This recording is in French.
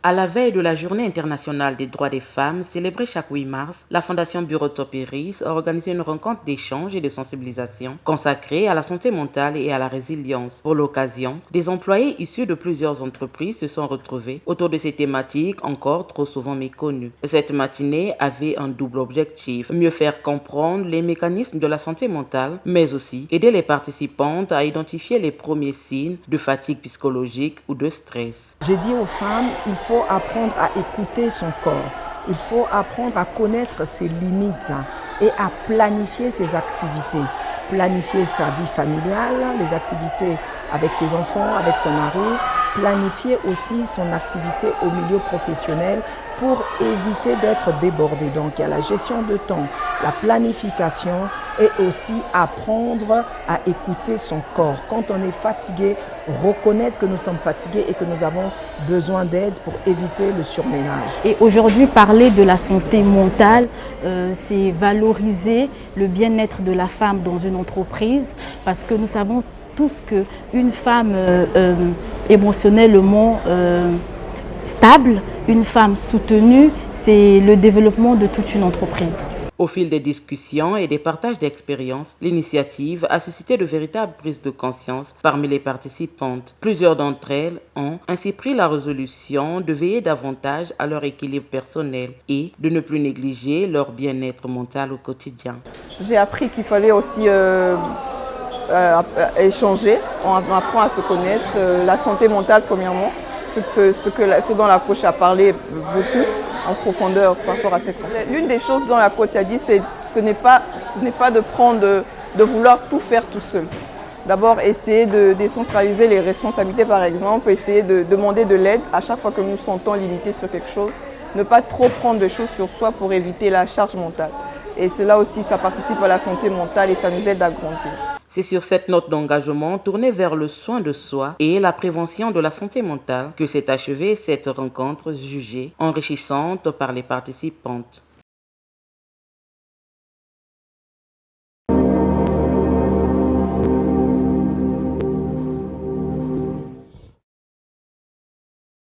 À la veille de la Journée internationale des droits des femmes, célébrée chaque 8 mars, la Fondation Bureau Top Iris a organisé une rencontre d'échange et de sensibilisation consacrée à la santé mentale et à la résilience. Pour l'occasion, des employés issus de plusieurs entreprises se sont retrouvés autour de ces thématiques encore trop souvent méconnues. Cette matinée avait un double objectif: mieux faire comprendre les mécanismes de la santé mentale, mais aussi aider les participantes à identifier les premiers signes de fatigue psychologique ou de stress. J'ai dit aux femmes, il faut apprendre à écouter son corps, il faut apprendre à connaître ses limites et à planifier ses activités. Planifier sa vie familiale, les activités avec ses enfants, avec son mari, planifier aussi son activité au milieu professionnel pour éviter d'être débordé. Donc il y a la gestion de temps, la planification et aussi apprendre à écouter son corps. Quand on est fatigué, reconnaître que nous sommes fatigués et que nous avons besoin d'aide pour éviter le surménage. Et aujourd'hui, parler de la santé mentale, c'est valoriser le bien-être de la femme dans une entreprise, parce que nous savons tous qu'une femme émotionnellement stable, une femme soutenue, c'est le développement de toute une entreprise. Au fil des discussions et des partages d'expériences, l'initiative a suscité de véritables prises de conscience parmi les participantes. Plusieurs d'entre elles ont ainsi pris la résolution de veiller davantage à leur équilibre personnel et de ne plus négliger leur bien-être mental au quotidien. J'ai appris qu'il fallait aussi échanger, on apprend à se connaître, la santé mentale premièrement, ce dont la coach a parlé beaucoup en profondeur par rapport à cette question. L'une des choses dont la coach a dit, ce n'est pas de vouloir tout faire tout seul. D'abord, essayer de décentraliser les responsabilités, par exemple, essayer de demander de l'aide à chaque fois que nous nous sentons limités sur quelque chose. Ne pas trop prendre de choses sur soi pour éviter la charge mentale. Et cela aussi, ça participe à la santé mentale et ça nous aide à grandir. C'est sur cette note d'engagement tournée vers le soin de soi et la prévention de la santé mentale que s'est achevée cette rencontre jugée enrichissante par les participantes.